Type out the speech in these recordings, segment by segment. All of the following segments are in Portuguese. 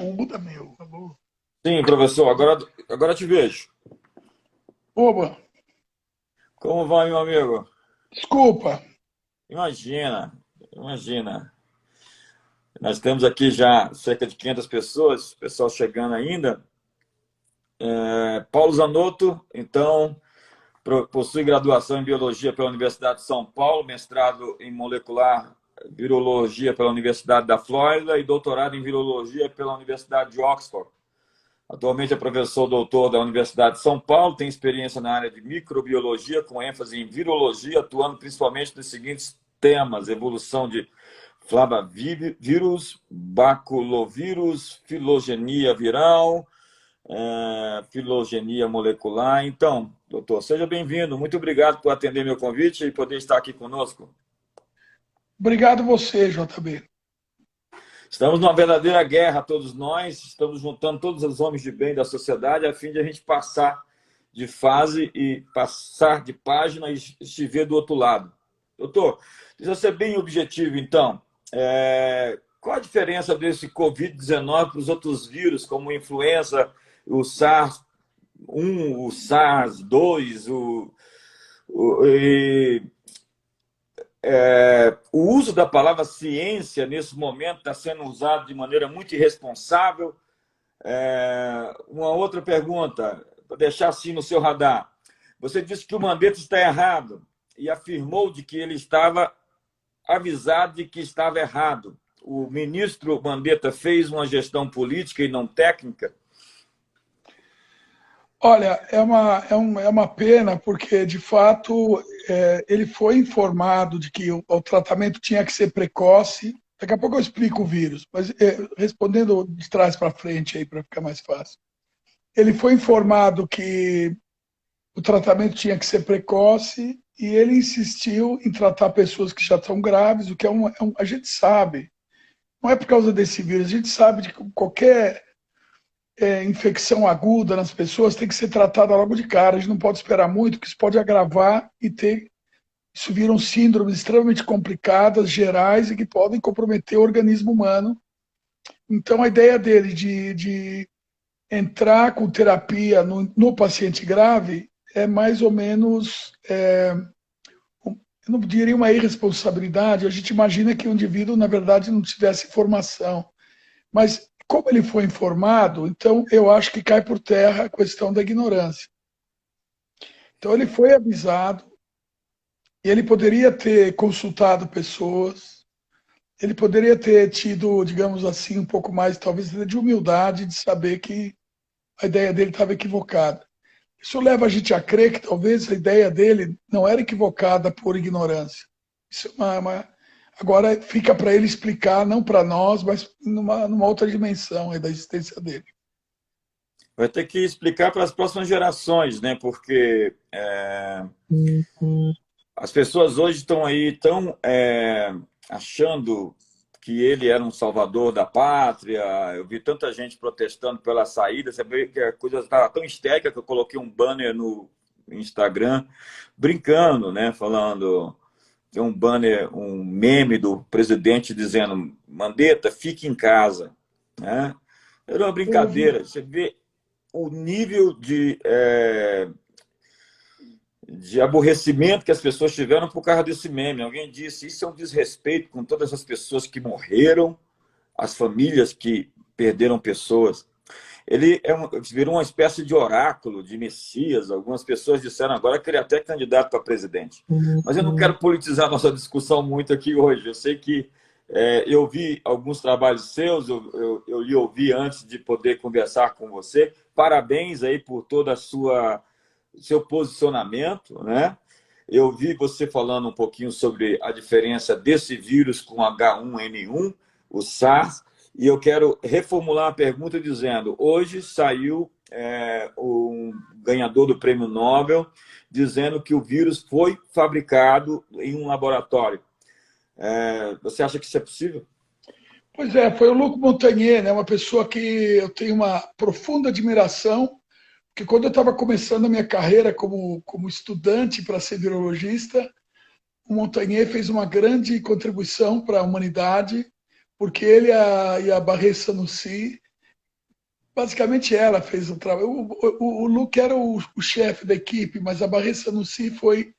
surda, meu. Alô? Sim, professor, agora te vejo. Oba, Como vai, meu amigo? desculpa. Imagina, imagina. Nós temos aqui já cerca de 500 pessoas, pessoal chegando ainda. Paulo Zanotto, então, possui graduação em Biologia pela Universidade de São Paulo, mestrado em Molecular Virologia pela Universidade da Flórida e doutorado em Virologia pela Universidade de Oxford. Atualmente é professor doutor da Universidade de São Paulo, tem experiência na área de microbiologia, com ênfase em virologia, atuando principalmente nos seguintes temas: evolução de flavavírus, baculovírus, filogenia viral, filogenia molecular. Então, doutor, seja bem-vindo. Muito obrigado por atender meu convite e poder estar aqui conosco. Obrigado você, JB. Estamos numa verdadeira guerra, todos nós, estamos juntando todos os homens de bem da sociedade a fim de a gente passar de fase e passar de página e se ver do outro lado. Doutor, precisa ser bem objetivo, então. Qual a diferença desse Covid-19 para os outros vírus, como a influenza, o SARS-1, o SARS-2, o uso da palavra ciência, nesse momento, está sendo usado de maneira muito irresponsável. Uma outra pergunta, para deixar assim no seu radar. Você disse que o Mandetta está errado e afirmou de que ele estava avisado de que estava errado. O ministro Mandetta fez uma gestão política e não técnica? Olha, é uma pena, porque, de fato, ele foi informado de que o tratamento tinha que ser precoce. Daqui a pouco eu explico o vírus, mas respondendo de trás para frente aí, para ficar mais fácil. Ele foi informado que o tratamento tinha que ser precoce e ele insistiu em tratar pessoas que já estão graves, o que a gente sabe. Não é por causa desse vírus, a gente sabe de que qualquer infecção aguda nas pessoas tem que ser tratada logo de cara. A gente não pode esperar muito, porque isso pode agravar e ter. Isso viram síndromes extremamente complicadas, gerais, e que podem comprometer o organismo humano. Então, a ideia dele de entrar com terapia no paciente grave é mais ou menos, eu não diria uma irresponsabilidade. A gente imagina que o indivíduo, na verdade, não tivesse formação. Mas, como ele foi informado, então eu acho que cai por terra a questão da ignorância. Então, ele foi avisado, e ele poderia ter consultado pessoas, ele poderia ter tido, digamos assim, um pouco mais, talvez, de humildade, de saber que a ideia dele estava equivocada. Isso leva a gente a crer que talvez a ideia dele não era equivocada por ignorância. Isso é Agora fica para ele explicar, não para nós, mas numa outra dimensão aí da existência dele. Vai ter que explicar para as próximas gerações, né? Porque as pessoas hoje estão aí achando que ele era um salvador da pátria. Eu vi tanta gente protestando pela saída. Você vê que a coisa estava tão histérica que eu coloquei um banner no Instagram brincando, né? Falando, tem um banner, um meme do presidente dizendo: Mandetta, fique em casa, né? Era uma Eu ouvi. brincadeira. Você vê o nível de aborrecimento que as pessoas tiveram por causa desse meme. Alguém disse: isso é um desrespeito com todas as pessoas que morreram, as famílias que perderam pessoas. Ele virou uma espécie de oráculo, de messias. Algumas pessoas disseram agora que ele é até candidato para presidente. Mas eu não quero politizar nossa discussão muito aqui hoje. Eu sei que eu vi alguns trabalhos seus, eu lhe ouvi antes de poder conversar com você. Parabéns aí por toda a seu posicionamento, né? Eu vi você falando um pouquinho sobre a diferença desse vírus com H1N1, o SARS, e eu quero reformular a pergunta dizendo: hoje saiu um ganhador do Prêmio Nobel dizendo que o vírus foi fabricado em um laboratório. Você acha que isso é possível? Pois é, foi o Luc Montagnier, né, uma pessoa que eu tenho uma profunda admiração, porque quando eu estava começando a minha carreira como estudante para ser virologista, o Montagnier fez uma grande contribuição para a humanidade, porque ele e a Barré Sanoussi basicamente ela fez o trabalho. O Luke era o chefe da equipe, mas a Barré Sanusi foi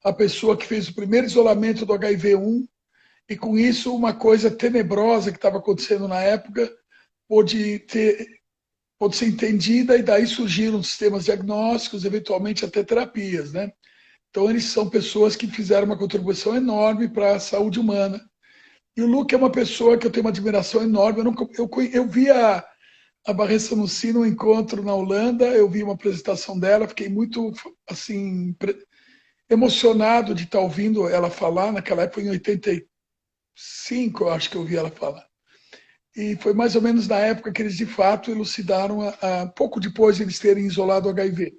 a pessoa que fez o primeiro isolamento do HIV-1, e com isso uma coisa tenebrosa que estava acontecendo na época pôde ser entendida, e daí surgiram sistemas diagnósticos, eventualmente até terapias, né? Então eles são pessoas que fizeram uma contribuição enorme para a saúde humana. E o Luke é uma pessoa que eu tenho uma admiração enorme. Eu vi a Barré Sanusi no encontro na Holanda, eu vi uma apresentação dela, fiquei muito assim emocionado de estar ouvindo ela falar. Naquela época, em 85, eu acho que eu ouvi ela falar. E foi mais ou menos na época que eles, de fato, elucidaram, pouco depois de eles terem isolado o HIV.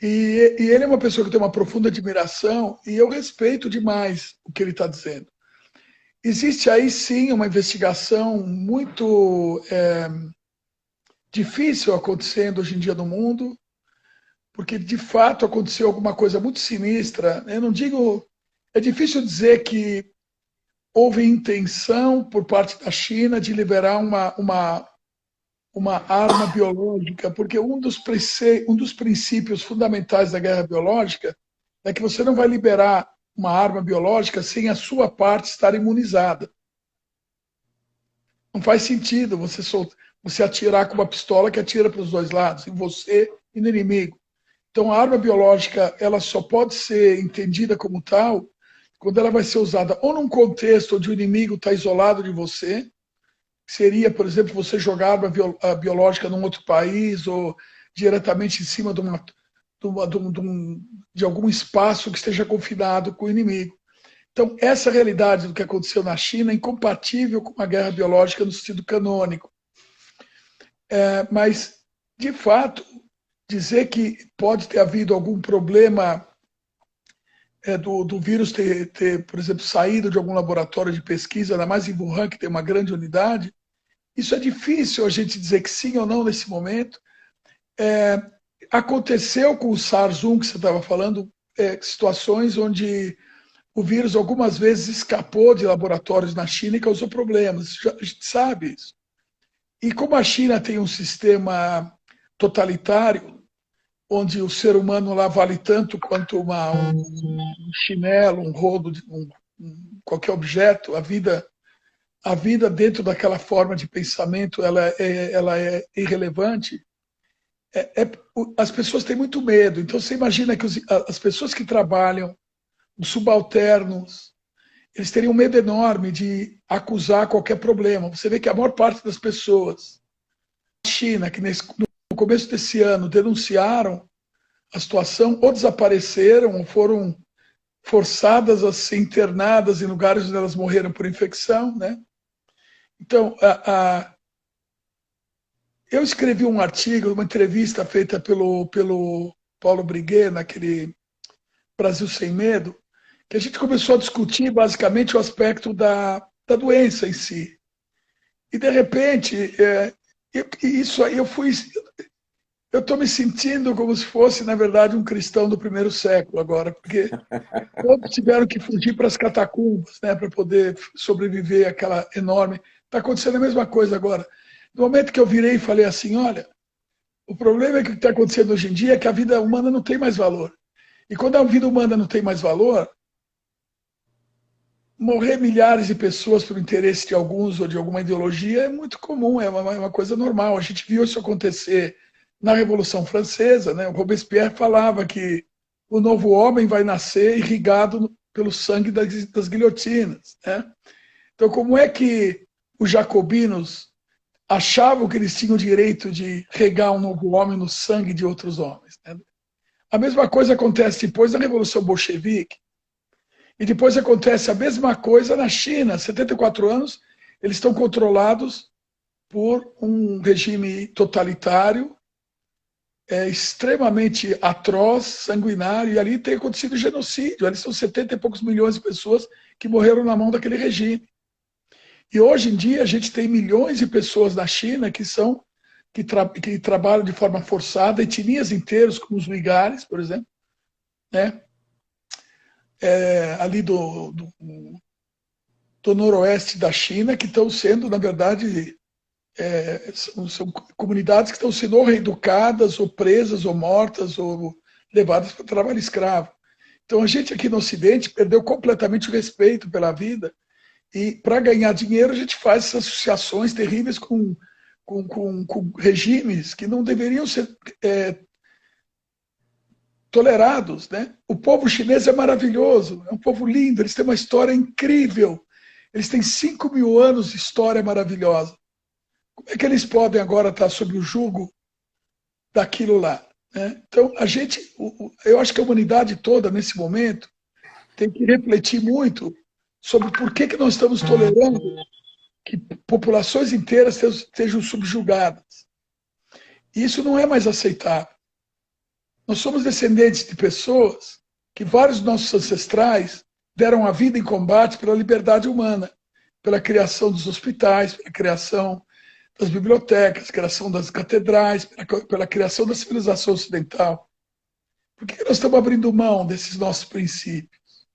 E ele é uma pessoa que tem uma profunda admiração, e eu respeito demais o que ele está dizendo. Existe aí, sim, uma investigação muito difícil acontecendo hoje em dia no mundo, porque, de fato, aconteceu alguma coisa muito sinistra. Eu não digo... É difícil dizer que houve intenção por parte da China de liberar uma arma biológica, porque um dos princípios fundamentais da guerra biológica é que você não vai liberar uma arma biológica sem a sua parte estar imunizada. Não faz sentido você atirar com uma pistola que atira para os dois lados, em você e no inimigo. Então, a arma biológica ela só pode ser entendida como tal quando ela vai ser usada ou num contexto onde o inimigo está isolado de você, seria, por exemplo, você jogar arma biológica num outro país ou diretamente em cima de algum espaço que esteja confinado com o inimigo. Então, essa realidade do que aconteceu na China é incompatível com a guerra biológica no sentido canônico. Mas, de fato, dizer que pode ter havido algum problema do vírus ter, por exemplo, saído de algum laboratório de pesquisa, ainda mais em Wuhan, que tem uma grande unidade, isso é difícil a gente dizer que sim ou não nesse momento. Aconteceu com o SARS-1, que você estava falando, situações onde o vírus algumas vezes escapou de laboratórios na China e causou problemas. A gente sabe isso. E como a China tem um sistema totalitário, onde o ser humano lá vale tanto quanto um chinelo, um rodo, qualquer objeto, a vida dentro daquela forma de pensamento ela é irrelevante. As pessoas têm muito medo. Então você imagina que as pessoas que trabalham, os subalternos, eles teriam um medo enorme de acusar qualquer problema. Você vê que a maior parte das pessoas na China, que no começo desse ano denunciaram a situação, ou desapareceram, ou foram forçadas a ser internadas em lugares onde elas morreram por infecção, né? Então, eu escrevi um artigo, uma entrevista feita pelo Paulo Briguet, naquele Brasil Sem Medo, que a gente começou a discutir basicamente o aspecto da doença em si. E, de repente, isso aí eu estou me sentindo como se fosse, na verdade, um cristão do primeiro século agora, porque todos tiveram que fugir para as catacumbas, né, para poder sobreviver àquela enorme... Está acontecendo a mesma coisa agora. No momento que eu virei e falei assim, olha, o problema é que o que está acontecendo hoje em dia é que a vida humana não tem mais valor. E quando a vida humana não tem mais valor, morrer milhares de pessoas por interesse de alguns ou de alguma ideologia é muito comum, é uma coisa normal. A gente viu isso acontecer na Revolução Francesa, né? O Robespierre falava que o novo homem vai nascer irrigado pelo sangue das guilhotinas, né? Então, como é que os jacobinos achavam que eles tinham o direito de regar um novo homem no sangue de outros homens, né? A mesma coisa acontece depois da Revolução Bolchevique, e depois acontece a mesma coisa na China. 74 anos, eles estão controlados por um regime totalitário, extremamente atroz, sanguinário, e ali tem acontecido genocídio. Ali são 70 e poucos milhões de pessoas que morreram na mão daquele regime. E hoje em dia a gente tem milhões de pessoas na China que trabalham de forma forçada, etnias inteiras, como os uigares, por exemplo, né? Ali do noroeste da China, que estão sendo, na verdade, são comunidades que estão sendo ou reeducadas, ou presas, ou mortas, ou levadas para o trabalho escravo. Então, a gente aqui no Ocidente perdeu completamente o respeito pela vida e, para ganhar dinheiro, a gente faz essas associações terríveis com regimes que não deveriam ser tolerados. Né? O povo chinês é maravilhoso, é um povo lindo, eles têm uma história incrível. Eles têm 5.000 anos de história maravilhosa. Como é que eles podem agora estar sob o jugo daquilo lá? Né? Então, eu acho que a humanidade toda, nesse momento, tem que refletir muito sobre por que nós estamos tolerando que populações inteiras sejam subjugadas. E isso não é mais aceitável. Nós somos descendentes de pessoas que vários dos nossos ancestrais deram a vida em combate pela liberdade humana, pela criação dos hospitais, pela criação das bibliotecas, criação das catedrais, pela criação da civilização ocidental. Por que nós estamos abrindo mão desses nossos princípios?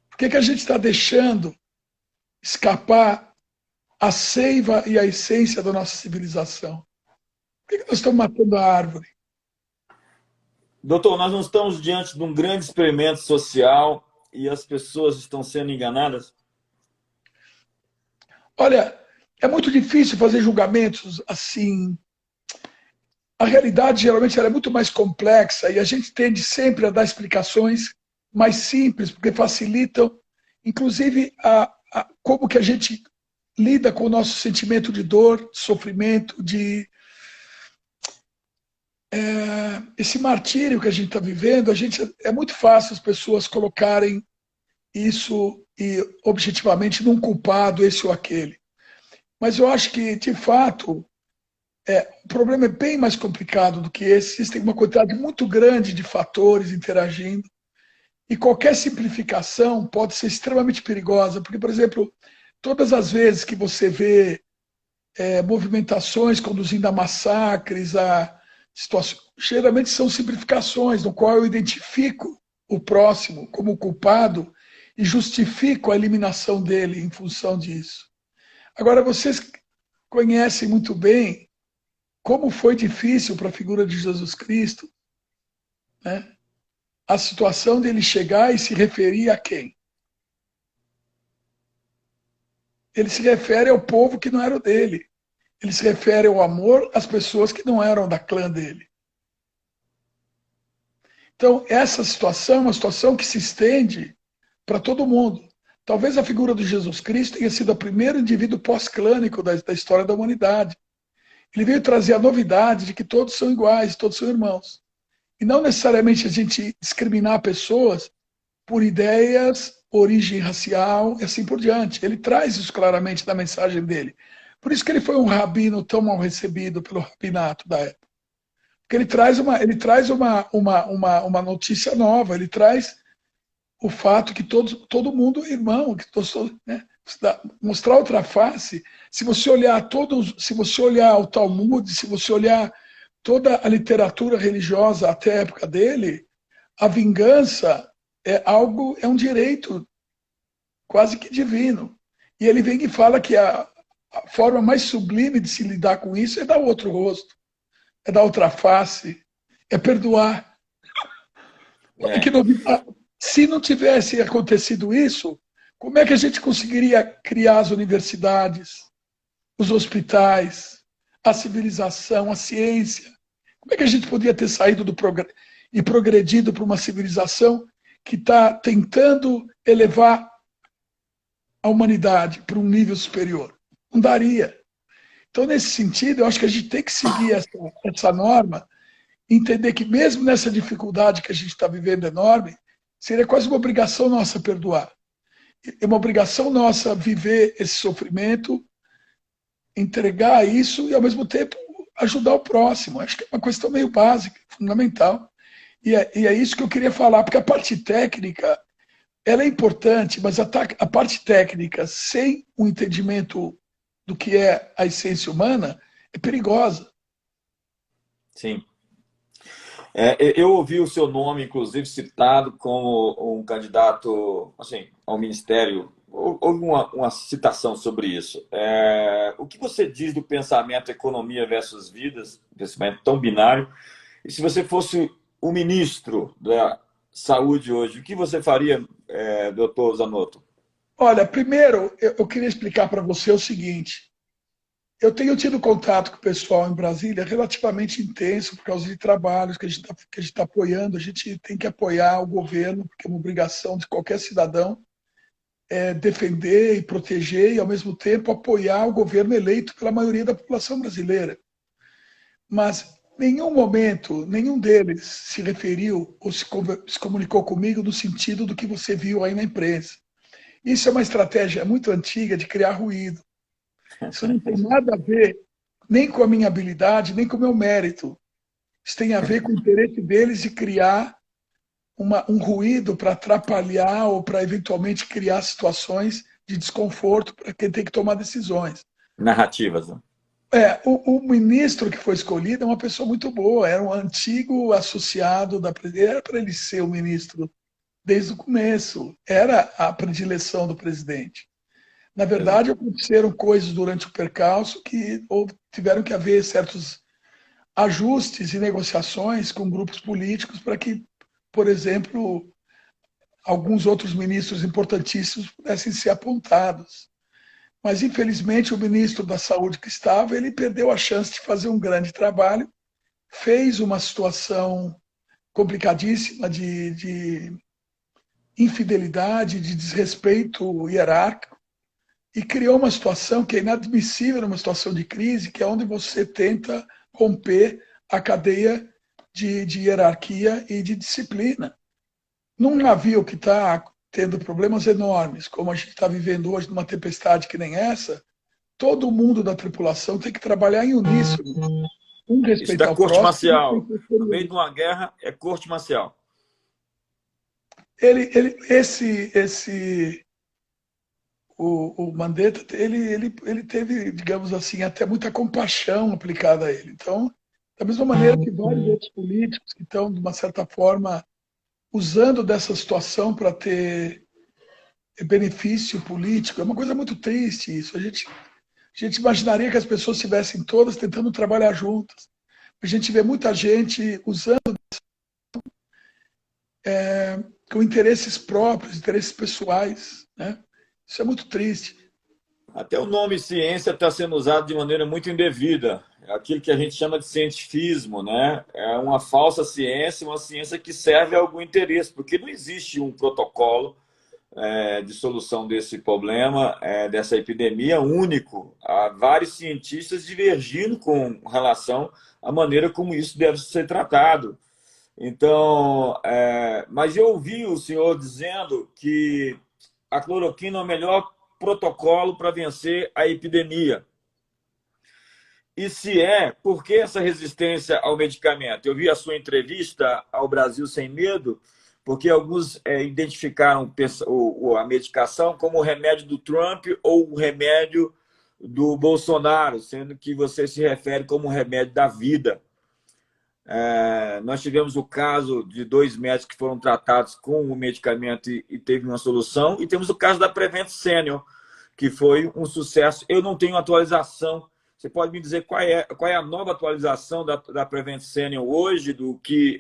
Por que a gente está deixando escapar a seiva e a essência da nossa civilização? Por que nós estamos matando a árvore? Doutor, nós não estamos diante de um grande experimento social e as pessoas estão sendo enganadas? Olha, é muito difícil fazer julgamentos assim. A realidade geralmente ela é muito mais complexa e a gente tende sempre a dar explicações mais simples, porque facilitam, inclusive, como que a gente lida com o nosso sentimento de dor, de sofrimento, de esse martírio que a gente está vivendo. É muito fácil as pessoas colocarem isso e objetivamente num culpado, esse ou aquele. Mas eu acho que, de fato, o problema é bem mais complicado do que esse. Existem uma quantidade muito grande de fatores interagindo e qualquer simplificação pode ser extremamente perigosa, porque, por exemplo, todas as vezes que você vê movimentações conduzindo a massacres, a situações, geralmente são simplificações, no qual eu identifico o próximo como culpado e justifico a eliminação dele em função disso. Agora, vocês conhecem muito bem como foi difícil para a figura de Jesus Cristo, né? A situação dele chegar e se referir a quem? Ele se refere ao povo que não era o dele. Ele se refere ao amor às pessoas que não eram da clã dele. Então, essa situação é uma situação que se estende para todo mundo. Talvez a figura de Jesus Cristo tenha sido o primeiro indivíduo pós-clânico da história da humanidade. Ele veio trazer a novidade de que todos são iguais, todos são irmãos. E não necessariamente a gente discriminar pessoas por ideias, origem racial e assim por diante. Ele traz isso claramente na mensagem dele. Por isso que ele foi um rabino tão mal recebido pelo rabinato da época. Porque ele traz uma notícia nova, ele traz o fato que todo mundo é irmão, que todos, né? Mostrar outra face. Se você olhar o Talmud, se você olhar toda a literatura religiosa até a época dele, a vingança é um direito quase que divino. E ele vem e fala que a forma mais sublime de se lidar com isso é dar outro rosto, é dar outra face, é perdoar. Olha que novidade. Se não tivesse acontecido isso, como é que a gente conseguiria criar as universidades, os hospitais, a civilização, a ciência? Como é que a gente podia ter saído e progredido para uma civilização que está tentando elevar a humanidade para um nível superior? Não daria. Então, nesse sentido, eu acho que a gente tem que seguir essa norma, entender que mesmo nessa dificuldade que a gente está vivendo enorme, seria quase uma obrigação nossa perdoar. É uma obrigação nossa viver esse sofrimento, entregar isso e, ao mesmo tempo, ajudar o próximo. Acho que é uma questão meio básica, fundamental. E é isso que eu queria falar, porque a parte técnica ela é importante, mas a parte técnica, sem o entendimento do que é a essência humana, é perigosa. Sim. Eu ouvi o seu nome, inclusive, citado como um candidato assim, ao Ministério houve uma citação sobre isso. O que você diz do pensamento economia versus vidas, pensamento tão binário? E se você fosse o ministro da Saúde hoje, o que você faria, doutor Zanotto? Olha, primeiro, eu queria explicar para você o seguinte. Eu tenho tido contato com o pessoal em Brasília relativamente intenso por causa de trabalhos que a gente está apoiando. A gente tem que apoiar o governo, porque é uma obrigação de qualquer cidadão defender e proteger e, ao mesmo tempo, apoiar o governo eleito pela maioria da população brasileira. Mas em nenhum momento, nenhum deles se referiu ou se comunicou comigo no sentido do que você viu aí na imprensa. Isso é uma estratégia muito antiga de criar ruído. Isso não tem nada a ver nem com a minha habilidade, nem com o meu mérito. Isso tem a ver com o interesse deles de criar um ruído para atrapalhar ou para eventualmente criar situações de desconforto para quem tem que tomar decisões. Narrativas. Né? O ministro que foi escolhido é uma pessoa muito boa, era um antigo associado da presidência, era para ele ser o ministro desde o começo, era a predileção do presidente. Na verdade, aconteceram coisas durante o percalço que tiveram que haver certos ajustes e negociações com grupos políticos para que, por exemplo, alguns outros ministros importantíssimos pudessem ser apontados. Mas, infelizmente, o ministro da Saúde que estava, ele perdeu a chance de fazer um grande trabalho, fez uma situação complicadíssima de infidelidade, de desrespeito hierárquico, e criou uma situação que é inadmissível numa situação de crise, que é onde você tenta romper a cadeia de hierarquia e de disciplina. Num navio que está tendo problemas enormes, como a gente está vivendo hoje numa tempestade que nem essa, todo mundo da tripulação tem que trabalhar em uníssono. Um Isso da respeitar o corte próximo. marcial. No meio de uma guerra, é corte marcial. O Mandetta, ele teve, digamos assim, até muita compaixão aplicada a ele. Então, da mesma maneira que vários outros políticos que estão, de uma certa forma, usando dessa situação para ter benefício político, é uma coisa muito triste isso. A gente imaginaria que as pessoas estivessem todas tentando trabalhar juntas. A gente vê muita gente usando com interesses próprios, interesses pessoais, né? Isso é muito triste. Até o nome ciência está sendo usado de maneira muito indevida. É aquilo que a gente chama de cientifismo, né? É uma falsa ciência, uma ciência que serve a algum interesse, porque não existe um protocolo de solução desse problema, dessa epidemia único. Há vários cientistas divergindo com relação à maneira como isso deve ser tratado. Então, mas eu ouvi o senhor dizendo que a cloroquina é o melhor protocolo para vencer a epidemia. E se por que essa resistência ao medicamento? Eu vi a sua entrevista ao Brasil Sem Medo, porque alguns identificaram a medicação como o remédio do Trump ou o remédio do Bolsonaro, sendo que você se refere como o remédio da vida. Nós tivemos o caso de 2 médicos que foram tratados com o medicamento e teve uma solução, e temos o caso da Prevent Senior, que foi um sucesso. Eu não tenho atualização. Você pode me dizer qual é a nova atualização da Prevent Senior hoje, do que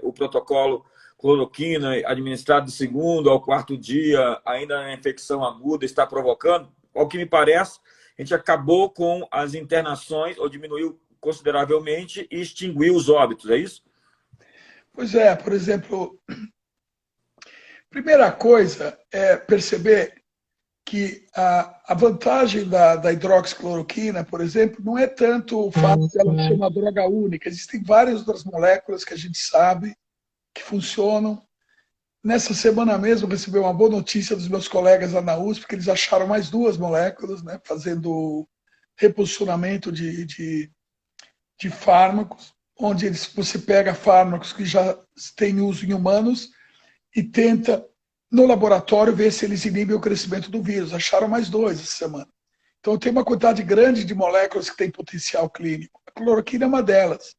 o protocolo cloroquina administrado do 2º ao 4º dia, ainda na infecção aguda, está provocando? Ao que me parece, a gente acabou com as internações, ou diminuiu consideravelmente, e extinguiu os óbitos, é isso? Pois é, por exemplo, primeira coisa é perceber que a vantagem da hidroxicloroquina, por exemplo, não é tanto o fato de ela ser uma droga única. Existem várias outras moléculas que a gente sabe que funcionam. Nessa semana mesmo, eu recebi uma boa notícia dos meus colegas lá na USP, porque eles acharam mais 2 moléculas, né, fazendo reposicionamento de fármacos, onde você pega fármacos que já têm uso em humanos e tenta, no laboratório, ver se eles inibem o crescimento do vírus. Acharam mais 2 essa semana. Então, tem uma quantidade grande de moléculas que têm potencial clínico. A cloroquina é uma delas.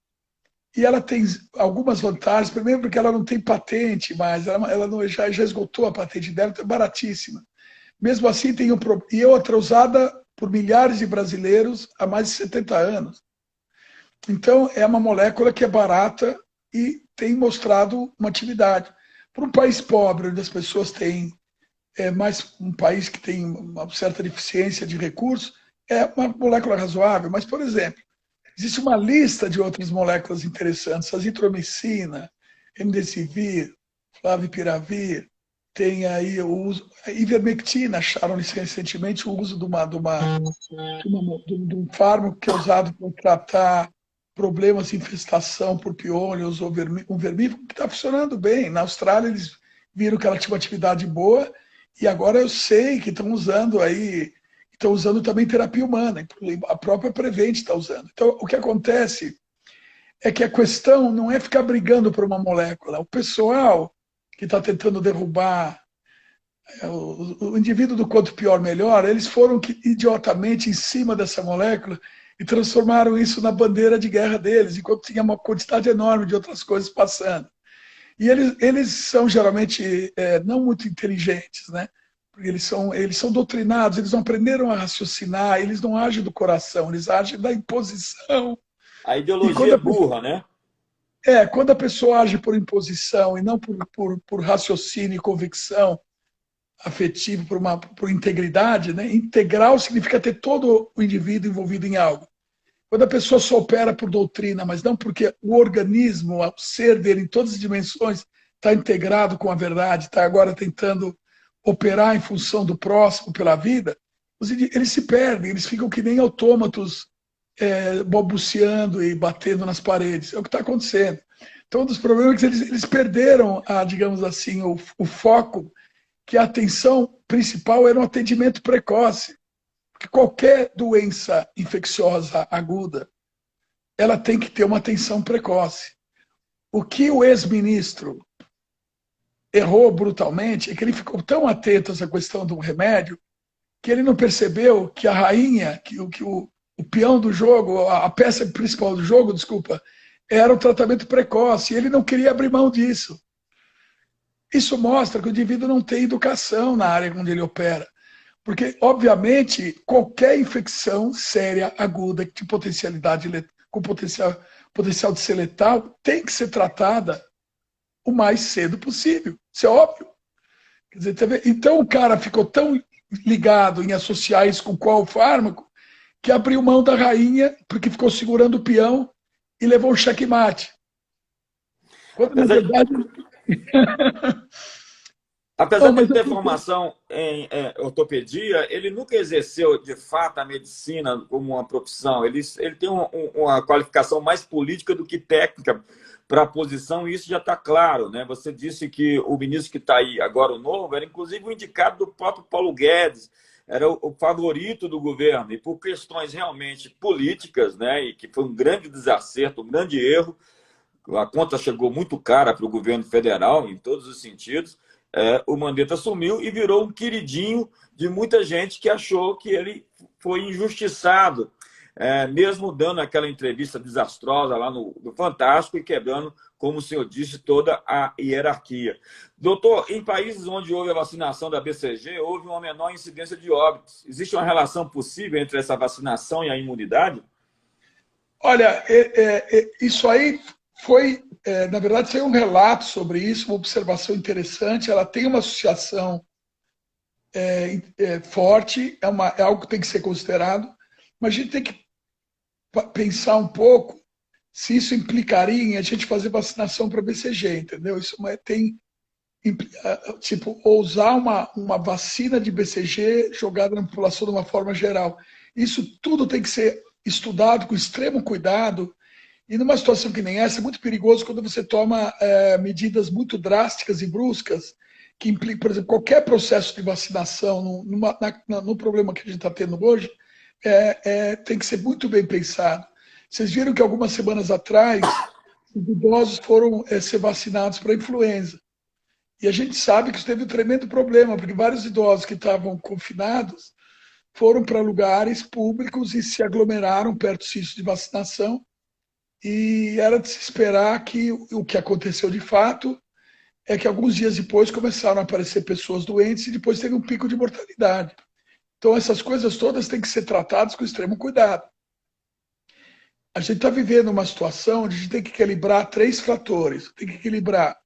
E ela tem algumas vantagens, primeiro porque ela não tem patente mais, ela já esgotou a patente dela, então é baratíssima. Mesmo assim, e é outra usada por milhares de brasileiros há mais de 70 anos. Então, é uma molécula que é barata e tem mostrado uma atividade. Para um país pobre, onde as pessoas têm, mais um país que tem uma certa deficiência de recursos, é uma molécula razoável. Mas, por exemplo, existe uma lista de outras moléculas interessantes, azitromicina, remdesivir, flavipiravir, tem aí o uso, ivermectina, acharam recentemente o uso de um fármaco que é usado para tratar problemas de infestação por piolhos ou um vermífugo que está funcionando bem. Na Austrália eles viram que ela tinha uma atividade boa e agora eu sei que estão usando também terapia humana, a própria Prevent está usando. Então, o que acontece é que a questão não é ficar brigando por uma molécula. O pessoal que está tentando derrubar o indivíduo do quanto pior, melhor, eles foram idiotamente em cima dessa molécula e transformaram isso na bandeira de guerra deles, enquanto tinha uma quantidade enorme de outras coisas passando. E eles são geralmente não muito inteligentes, né? Porque eles são doutrinados, eles não aprenderam a raciocinar, eles não agem do coração, eles agem da imposição. A ideologia é burra, né? Quando a pessoa age por imposição e não por raciocínio e convicção afetivo, por integridade, né? Integral significa ter todo o indivíduo envolvido em algo. Quando a pessoa só opera por doutrina, mas não porque o organismo, o ser dele em todas as dimensões está integrado com a verdade, está agora tentando operar em função do próximo pela vida, eles se perdem, eles ficam que nem autômatos balbuciando e batendo nas paredes. É o que está acontecendo. Então, um dos problemas é que eles perderam, digamos assim, o foco, que a atenção principal era um atendimento precoce. Porque qualquer doença infecciosa aguda, ela tem que ter uma atenção precoce. O que o ex-ministro errou brutalmente é que ele ficou tão atento a essa questão do remédio que ele não percebeu que a rainha, que o peão do jogo, a peça principal do jogo, desculpa, era o tratamento precoce. E ele não queria abrir mão disso. Isso mostra que o indivíduo não tem educação na área onde ele opera. Porque, obviamente, qualquer infecção séria, aguda, de potencialidade, com potencial de ser letal, tem que ser tratada o mais cedo possível. Isso é óbvio. Quer dizer, então o cara ficou tão ligado em associar isso com qual fármaco que abriu mão da rainha porque ficou segurando o peão e levou o checkmate. Quando, na verdade... Apesar de ele ter formação em ortopedia, ele nunca exerceu, de fato, a medicina como uma profissão. Ele tem uma qualificação mais política do que técnica para a posição, e isso já está claro, né? Você disse que o ministro que está aí agora, o novo, era inclusive o indicado do próprio Paulo Guedes, era o favorito do governo, e por questões realmente políticas, né? E que foi um grande desacerto, um grande erro, a conta chegou muito cara para o governo federal, em todos os sentidos. O Mandetta assumiu e virou um queridinho de muita gente que achou que ele foi injustiçado, mesmo dando aquela entrevista desastrosa lá no Fantástico e quebrando, como o senhor disse, toda a hierarquia. Doutor, em países onde houve a vacinação da BCG, houve uma menor incidência de óbitos. Existe uma relação possível entre essa vacinação e a imunidade? Olha, isso aí foi, na verdade, saiu um relato sobre isso, uma observação interessante. Ela tem uma associação forte, é algo que tem que ser considerado, mas a gente tem que pensar um pouco se isso implicaria em a gente fazer vacinação para BCG, entendeu? Isso tem, tipo, usar uma vacina de BCG jogada na população de uma forma geral. Isso tudo tem que ser estudado com extremo cuidado. E numa situação que nem essa, é muito perigoso quando você toma medidas muito drásticas e bruscas, que implicam, por exemplo, qualquer processo de vacinação, no problema que a gente está tendo hoje, tem que ser muito bem pensado. Vocês viram que algumas semanas atrás, os idosos foram ser vacinados para influenza. E a gente sabe que isso teve um tremendo problema, porque vários idosos que estavam confinados foram para lugares públicos e se aglomeraram perto do centro de vacinação. E era de se esperar que o que aconteceu de fato é que alguns dias depois começaram a aparecer pessoas doentes e depois teve um pico de mortalidade. Então, essas coisas todas têm que ser tratadas com extremo cuidado. A gente está vivendo uma situação onde a gente tem que equilibrar três fatores. Tem que equilibrar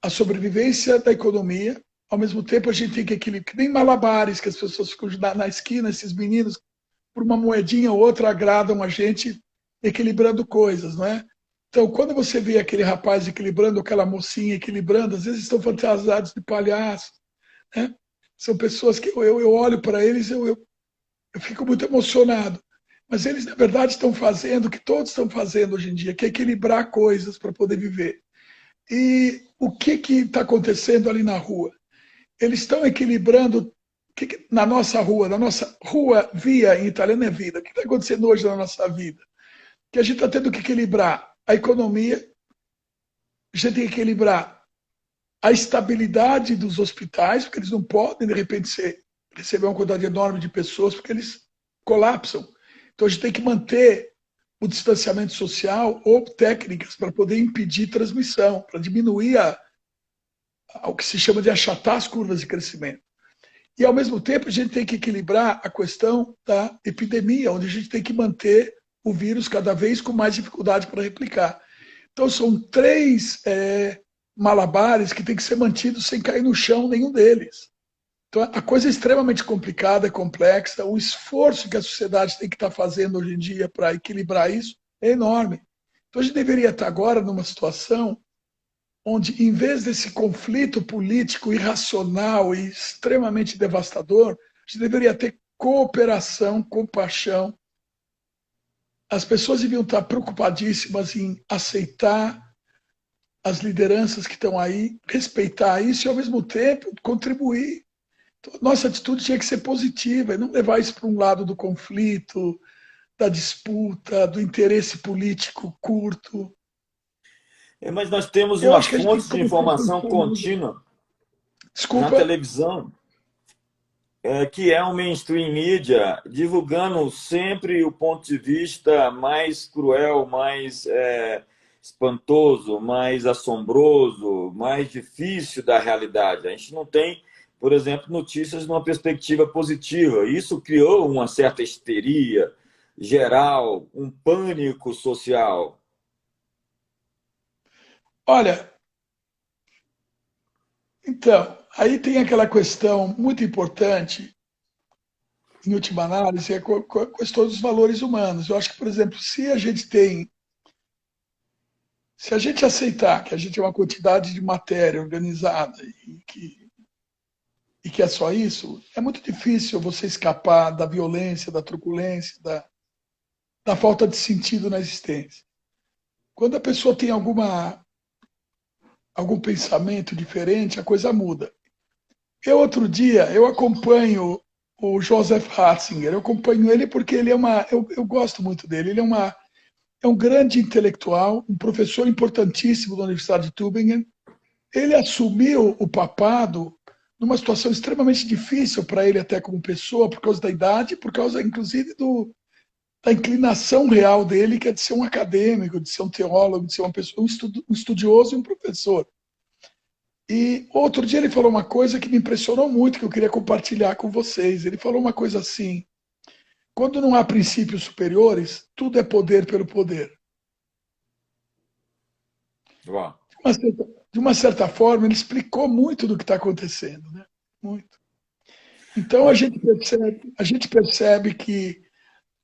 a sobrevivência da economia, ao mesmo tempo a gente tem que equilibrar, que nem malabares, que as pessoas ficam na esquina, esses meninos, por uma moedinha ou outra, agradam a gente equilibrando coisas, não é? Então, quando você vê aquele rapaz equilibrando, aquela mocinha equilibrando, às vezes estão fantasiados de palhaço, né? São pessoas que eu olho para eles, eu fico muito emocionado. Mas eles, na verdade, estão fazendo o que todos estão fazendo hoje em dia, que é equilibrar coisas para poder viver. E o que está acontecendo ali na rua? Eles estão equilibrando na nossa rua, via em italiano é vida. O que está acontecendo hoje na nossa vida? Que a gente está tendo que equilibrar a economia, a gente tem que equilibrar a estabilidade dos hospitais, porque eles não podem, de repente, receber uma quantidade enorme de pessoas, porque eles colapsam. Então, a gente tem que manter o distanciamento social ou técnicas para poder impedir transmissão, para diminuir o que se chama de achatar as curvas de crescimento. E, ao mesmo tempo, a gente tem que equilibrar a questão da epidemia, onde a gente tem que manter o vírus cada vez com mais dificuldade para replicar. Então, são três malabares que têm que ser mantidos sem cair no chão nenhum deles. Então, a coisa é extremamente complicada, é complexa. O esforço que a sociedade tem que estar fazendo hoje em dia para equilibrar isso é enorme. Então, a gente deveria estar agora numa situação onde, em vez desse conflito político irracional e extremamente devastador, a gente deveria ter cooperação, compaixão. As pessoas deviam estar preocupadíssimas em aceitar as lideranças que estão aí, respeitar isso e, ao mesmo tempo, contribuir. Então, nossa atitude tinha que ser positiva e não levar isso para um lado do conflito, da disputa, do interesse político curto. Mas nós temos Eu uma acho que a gente tem fonte que de começar a informação pensar nisso. contínua na Desculpa. televisão, que é um mainstream media, divulgando sempre o ponto de vista mais cruel, mais espantoso, mais assombroso, mais difícil da realidade. A gente não tem, por exemplo, notícias numa perspectiva positiva. Isso criou uma certa histeria geral, um pânico social. Olha, então, aí tem aquela questão muito importante, em última análise, é a questão dos valores humanos. Eu acho que, por exemplo, se a gente aceitar que a gente é uma quantidade de matéria organizada e que é só isso, é muito difícil você escapar da violência, da truculência, da falta de sentido na existência. Quando a pessoa tem algum pensamento diferente, a coisa muda. Outro dia, eu acompanho o Joseph Ratzinger. Eu acompanho ele porque ele eu gosto muito dele. Ele é um grande intelectual, um professor importantíssimo da Universidade de Tübingen. Ele assumiu o papado numa situação extremamente difícil para ele, até como pessoa, por causa da idade, por causa, inclusive, da inclinação real dele, que é de ser um acadêmico, de ser um teólogo, de ser uma pessoa, um estudioso e um professor. E outro dia ele falou uma coisa que me impressionou muito, que eu queria compartilhar com vocês. Ele falou uma coisa assim: quando não há princípios superiores, tudo é poder pelo poder. Uau. De uma certa forma, ele explicou muito do que está acontecendo, né? Muito. Então a gente percebe que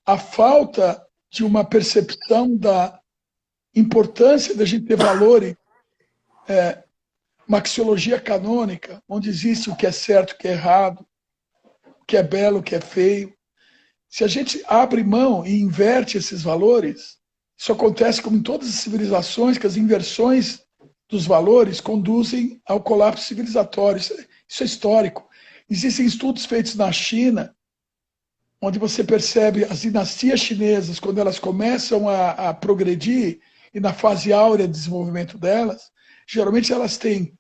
a falta de uma percepção da importância da gente ter valores, uma axiologia canônica, onde existe o que é certo, o que é errado, o que é belo, o que é feio. Se a gente abre mão e inverte esses valores, isso acontece como em todas as civilizações, que as inversões dos valores conduzem ao colapso civilizatório. Isso é histórico. Existem estudos feitos na China, onde você percebe as dinastias chinesas, quando elas começam a progredir, e na fase áurea de desenvolvimento delas, geralmente elas têm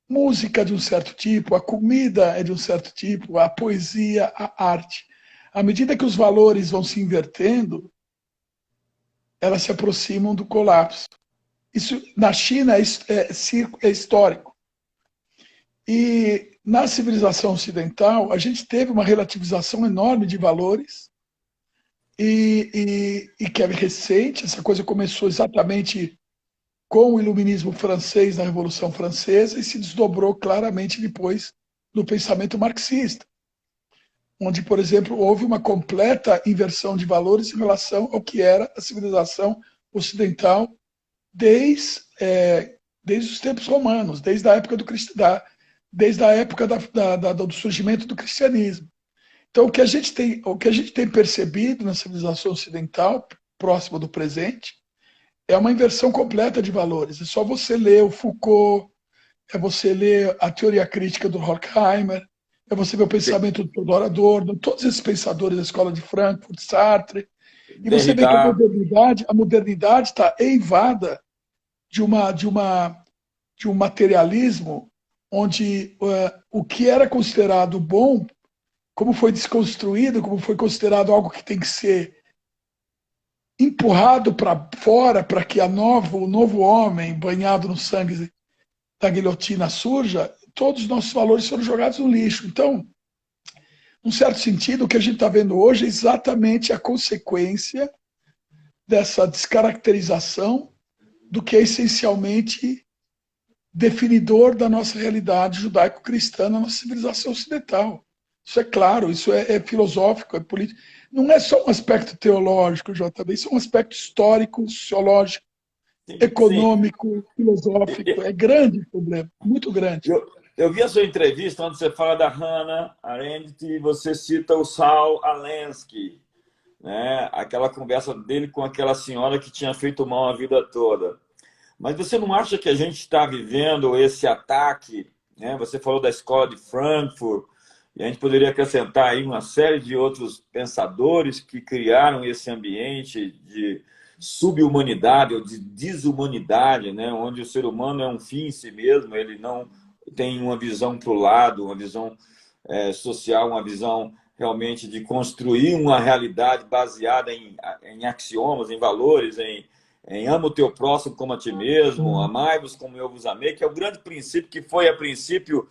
música de um certo tipo, a comida é de um certo tipo, a poesia, a arte. À medida que os valores vão se invertendo, elas se aproximam do colapso. Isso, na China, é histórico. E na civilização ocidental, a gente teve uma relativização enorme de valores e que é recente. Essa coisa começou exatamente com o iluminismo francês na Revolução Francesa e se desdobrou claramente depois no pensamento marxista, onde, por exemplo, houve uma completa inversão de valores em relação ao que era a civilização ocidental desde os tempos romanos, desde a época desde a época do surgimento do cristianismo. Então, o que a gente tem percebido na civilização ocidental, próxima do presente, é uma inversão completa de valores. É só você ler o Foucault, é você ler a teoria crítica do Horkheimer, é você ver o pensamento do Theodor Adorno, todos esses pensadores da escola de Frankfurt, Sartre, e você vê que a modernidade está eivada de um materialismo onde o que era considerado bom, como foi desconstruído, como foi considerado algo que tem que ser empurrado para fora para que o novo homem, banhado no sangue da guilhotina, surja, todos os nossos valores foram jogados no lixo. Então, num certo sentido, o que a gente está vendo hoje é exatamente a consequência dessa descaracterização do que é essencialmente definidor da nossa realidade judaico-cristã na nossa civilização ocidental. Isso é claro, isso é filosófico, é político. Não é só um aspecto teológico, JB, isso é um aspecto histórico, sociológico, econômico, filosófico. É grande o problema, muito grande. Eu vi a sua entrevista onde você fala da Hannah Arendt e você cita o Saul Alinsky, né? Aquela conversa dele com aquela senhora que tinha feito mal a vida toda. Mas você não acha que a gente está vivendo esse ataque, né? Você falou da escola de Frankfurt, e a gente poderia acrescentar aí uma série de outros pensadores que criaram esse ambiente de subhumanidade ou de desumanidade, né? Onde o ser humano é um fim em si mesmo, ele não tem uma visão para o lado, uma visão social, uma visão realmente de construir uma realidade baseada em axiomas, em valores, em ama o teu próximo como a ti mesmo, amai-vos como eu vos amei, que é o grande princípio que foi, a princípio,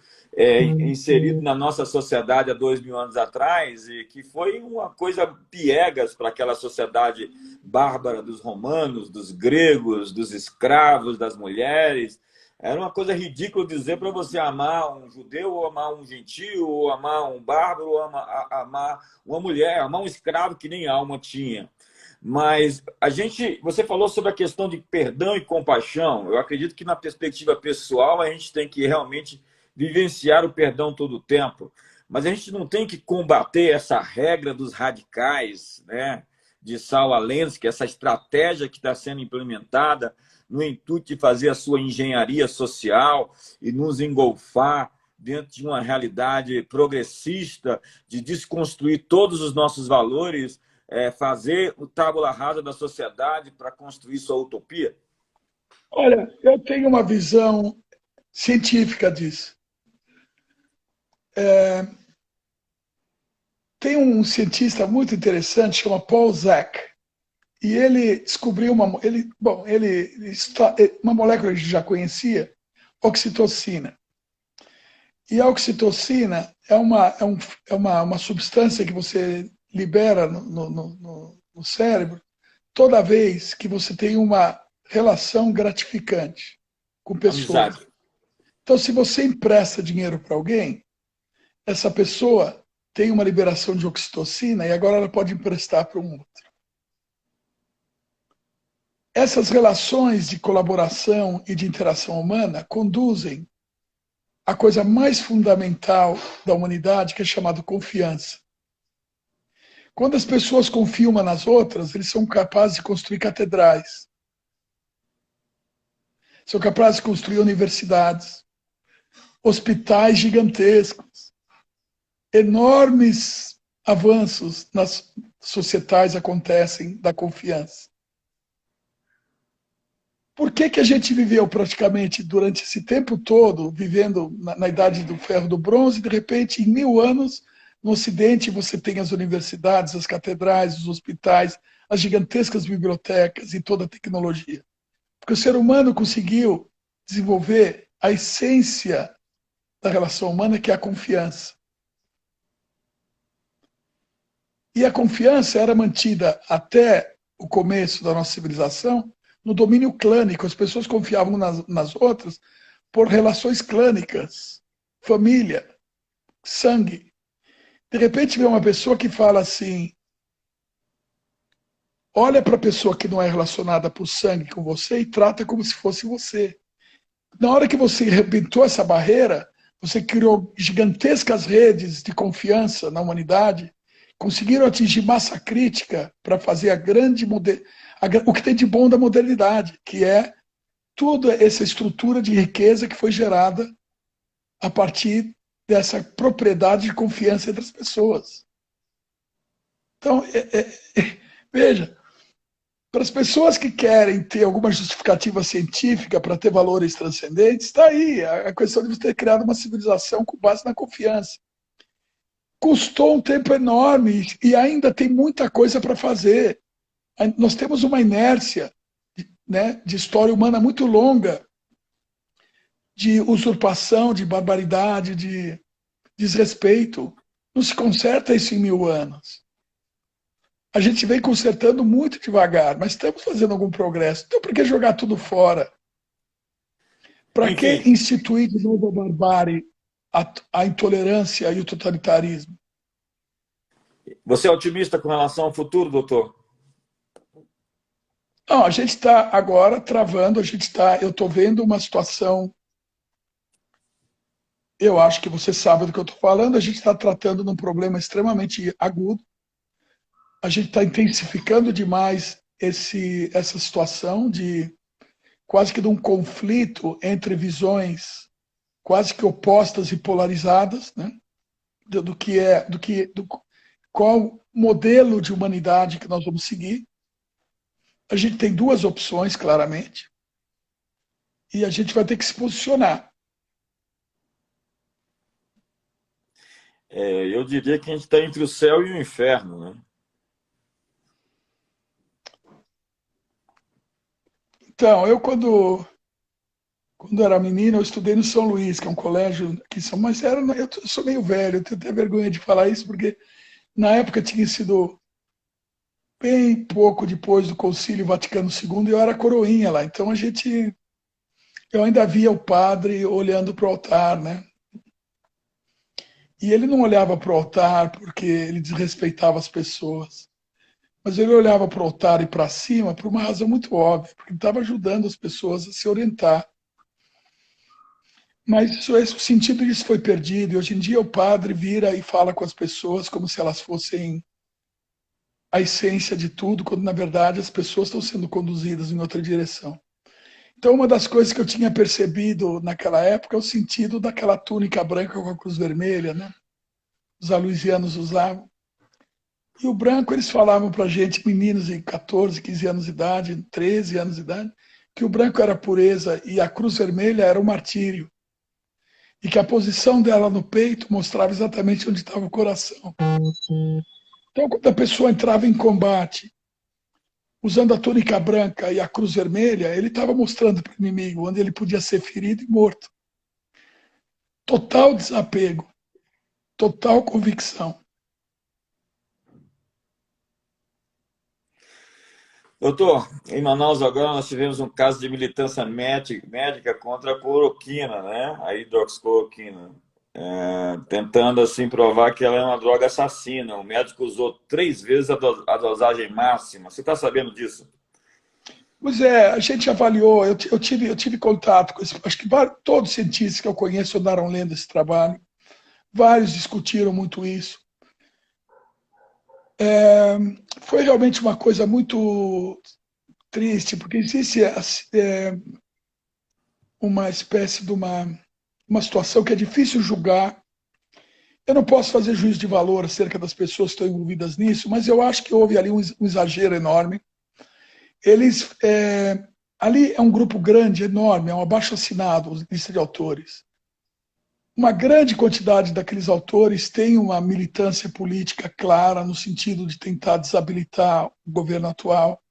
inserido na nossa sociedade há 2000 anos atrás e que foi uma coisa piegas para aquela sociedade bárbara dos romanos, dos gregos, dos escravos, das mulheres. Era uma coisa ridícula dizer para você amar um judeu, ou amar um gentio, ou amar um bárbaro, ou amar uma mulher, amar um escravo que nem alma tinha. Mas você falou sobre a questão de perdão e compaixão. Eu acredito que na perspectiva pessoal a gente tem que realmente vivenciar o perdão todo o tempo. Mas a gente não tem que combater essa regra dos radicais, né, de Saul Alinsky, essa estratégia que está sendo implementada no intuito de fazer a sua engenharia social e nos engolfar dentro de uma realidade progressista, de desconstruir todos os nossos valores, fazer o tábula rasa da sociedade para construir sua utopia? Olha, eu tenho uma visão científica disso. Tem um cientista muito interessante, chama Paul Zak, e ele descobriu uma molécula que a gente já conhecia, oxitocina. E a oxitocina é uma substância que você libera no cérebro toda vez que você tem uma relação gratificante com pessoas. Amizade. Então, se você empresta dinheiro para alguém, essa pessoa tem uma liberação de oxitocina e agora ela pode emprestar para um outro. Essas relações de colaboração e de interação humana conduzem à coisa mais fundamental da humanidade, que é chamada confiança. Quando as pessoas confiam umas nas outras, eles são capazes de construir catedrais. São capazes de construir universidades, hospitais gigantescos, enormes avanços nas societais acontecem da confiança. Por que a gente viveu praticamente durante esse tempo todo, vivendo na idade do ferro do bronze, e de repente, em 1000 anos, no Ocidente, você tem as universidades, as catedrais, os hospitais, as gigantescas bibliotecas e toda a tecnologia? Porque o ser humano conseguiu desenvolver a essência da relação humana, que é a confiança. E a confiança era mantida até o começo da nossa civilização no domínio clânico. As pessoas confiavam nas outras por relações clânicas, família, sangue. De repente vem uma pessoa que fala assim, olha para a pessoa que não é relacionada por sangue com você e trata como se fosse você. Na hora que você arrebentou essa barreira, você criou gigantescas redes de confiança na humanidade, conseguiram atingir massa crítica para fazer o que tem de bom da modernidade, que é toda essa estrutura de riqueza que foi gerada a partir dessa propriedade de confiança entre as pessoas. Então, veja, para as pessoas que querem ter alguma justificativa científica para ter valores transcendentes, está aí a questão de você ter criado uma civilização com base na confiança. Custou um tempo enorme e ainda tem muita coisa para fazer. Nós temos uma inércia, né, de história humana muito longa, de usurpação, de barbaridade, de desrespeito. Não se conserta isso em 1000 anos. A gente vem consertando muito devagar, mas estamos fazendo algum progresso. Então, por que jogar tudo fora? Para que instituir de novo a barbárie, a intolerância e o totalitarismo? Você é otimista com relação ao futuro, doutor? Não, a gente está agora travando, eu estou vendo uma situação, eu acho que você sabe do que eu estou falando, a gente está tratando de um problema extremamente agudo, a gente está intensificando demais essa situação de quase que de um conflito entre visões quase que opostas e polarizadas, né? Qual modelo de humanidade que nós vamos seguir. A gente tem duas opções, claramente, e a gente vai ter que se posicionar. Eu diria que a gente está entre o céu e o inferno, né? Então, eu quando era menino, eu estudei no São Luís, que é um colégio aqui em São Paulo, mas eu sou meio velho, eu tenho até vergonha de falar isso, porque na época tinha sido bem pouco depois do Concílio Vaticano II, e eu era coroinha lá, então eu ainda via o padre olhando para o altar, né? E ele não olhava para o altar porque ele desrespeitava as pessoas, mas ele olhava para o altar e para cima por uma razão muito óbvia, porque ele estava ajudando as pessoas a se orientar. Mas o sentido disso foi perdido, e hoje em dia o padre vira e fala com as pessoas como se elas fossem a essência de tudo, quando na verdade as pessoas estão sendo conduzidas em outra direção. Então, uma das coisas que eu tinha percebido naquela época é o sentido daquela túnica branca com a cruz vermelha, né? Os aluisianos usavam. E o branco, eles falavam para a gente, meninos de 14, 15 anos de idade, 13 anos de idade, que o branco era pureza e a cruz vermelha era o martírio. E que a posição dela no peito mostrava exatamente onde estava o coração. Então, quando a pessoa entrava em combate, usando a túnica branca e a cruz vermelha, ele estava mostrando para o inimigo onde ele podia ser ferido e morto. Total desapego, total convicção. Doutor, em Manaus agora nós tivemos um caso de militância médica contra a cloroquina, né? A hidroxicloroquina. Tentando assim provar que ela é uma droga assassina. O médico usou 3 vezes a dosagem máxima. Você está sabendo disso? Pois é, a gente avaliou, eu tive contato com isso, acho que todos os cientistas que eu conheço andaram lendo esse trabalho, vários discutiram muito isso. Foi realmente uma coisa muito triste, porque existe uma espécie de uma situação que é difícil julgar. Eu não posso fazer juízo de valor acerca das pessoas que estão envolvidas nisso, mas eu acho que houve ali um exagero enorme. Ali é um grupo grande, enorme, é um abaixo-assinado, lista de autores. Uma grande quantidade daqueles autores tem uma militância política clara no sentido de tentar desabilitar o governo atual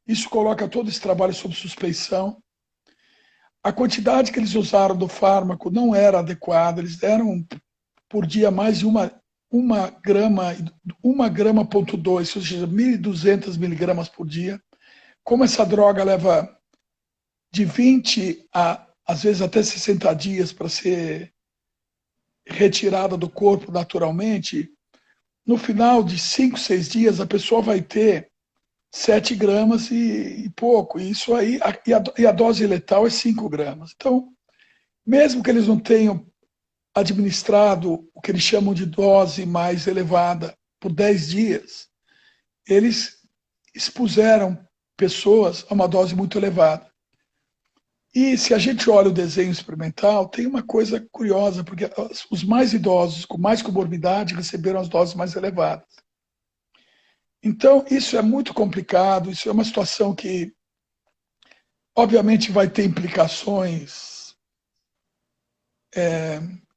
Isso coloca todo esse trabalho sob suspeição. A quantidade que eles usaram do fármaco não era adequada, eles deram por dia mais de uma grama, 1,2, ou seja, 1.200 miligramas por dia. Como essa droga leva de 20 a, às vezes, até 60 dias para ser retirada do corpo naturalmente, no final de 5, 6 dias, a pessoa vai ter 7 gramas e pouco. E isso aí, e a dose letal é 5 gramas. Então, mesmo que eles não tenham administrado o que eles chamam de dose mais elevada por 10 dias, eles expuseram pessoas a uma dose muito elevada. E se a gente olha o desenho experimental, tem uma coisa curiosa, porque os mais idosos, com mais comorbidade, receberam as doses mais elevadas. Então, isso é muito complicado, isso é uma situação que, obviamente, vai ter implicações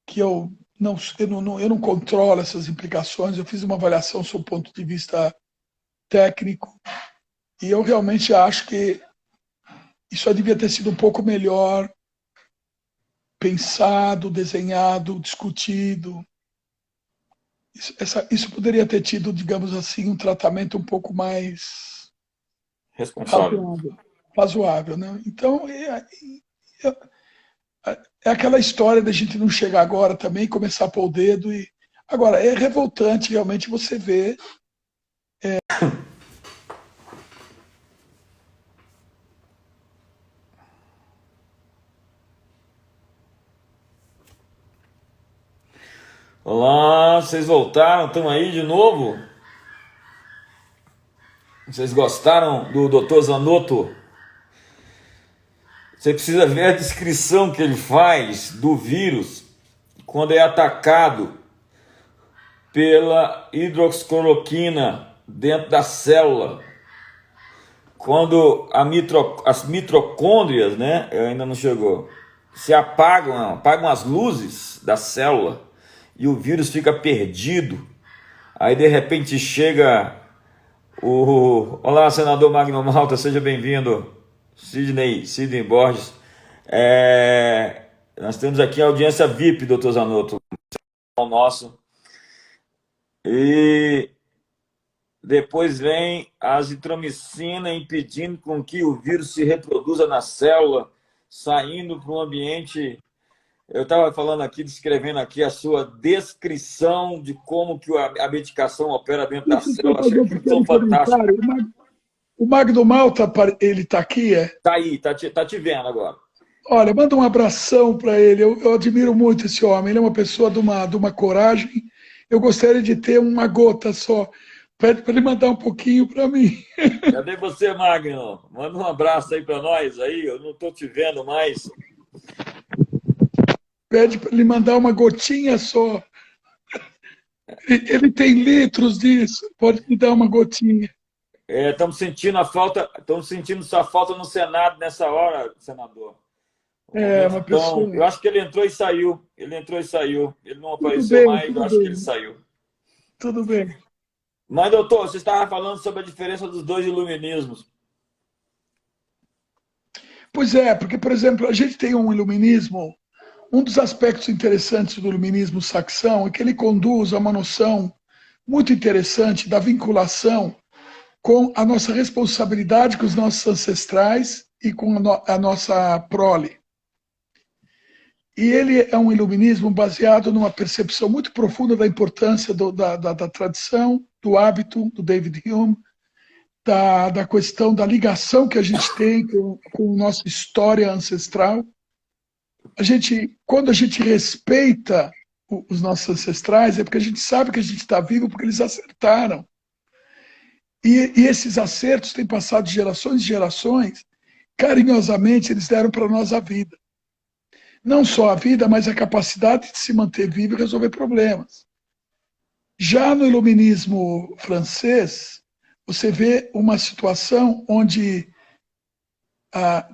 que eu não controlo essas implicações. Eu fiz uma avaliação sob o ponto de vista técnico e eu realmente acho que isso devia ter sido um pouco melhor pensado, desenhado, discutido. Isso poderia ter tido, digamos assim, um tratamento um pouco mais Responsável. razoável, né? Então, é aquela história da gente não chegar agora também, começar a pôr o dedo. Agora, é revoltante realmente você ver. Olá, vocês voltaram? Estão aí de novo? Vocês gostaram do Dr. Zanotto? Você precisa ver a descrição que ele faz do vírus quando é atacado pela hidroxicloroquina dentro da célula. Quando as mitocôndrias, né, ainda não chegou, se apagam as luzes da célula e o vírus fica perdido. Aí de repente chega Olá, senador Magno Malta, seja bem-vindo. Sidney Borges. Nós temos aqui a audiência VIP, doutor Zanotto, o nosso. E depois vem a azitromicina impedindo com que o vírus se reproduza na célula, saindo para um ambiente. Eu estava falando aqui, descrevendo aqui a sua descrição de como que a medicação opera dentro da célula. Achei aquilo tão fantástico. O Magno Malta, ele está aqui, é? Está aí, tá te vendo agora. Olha, manda um abração para ele. Eu admiro muito esse homem. Ele é uma pessoa de uma coragem. Eu gostaria de ter uma gota só. Pede para ele mandar um pouquinho para mim. Cadê você, Magno? Manda um abraço aí para nós. Aí, eu não estou te vendo mais. Pede para ele mandar uma gotinha só. Ele tem litros disso. Pode me dar uma gotinha. Estamos sentindo sua falta no Senado nessa hora, senador. Uma pessoa. Eu acho que ele entrou e saiu. Ele não apareceu mais, eu acho que ele saiu. Tudo bem. Mas, doutor, você estava falando sobre a diferença dos dois iluminismos. Pois é, porque, por exemplo, a gente tem um iluminismo. Um dos aspectos interessantes do iluminismo saxão é que ele conduz a uma noção muito interessante da vinculação com a nossa responsabilidade com os nossos ancestrais e com a nossa prole. E ele é um iluminismo baseado numa percepção muito profunda da importância da tradição, do hábito, do David Hume, da questão da ligação que a gente tem com a nossa história ancestral. Quando a gente respeita os nossos ancestrais, é porque a gente sabe que a gente está vivo porque eles acertaram. E esses acertos têm passado de gerações e gerações, carinhosamente eles deram para nós a vida. Não só a vida, mas a capacidade de se manter vivo e resolver problemas. Já no iluminismo francês, você vê uma situação onde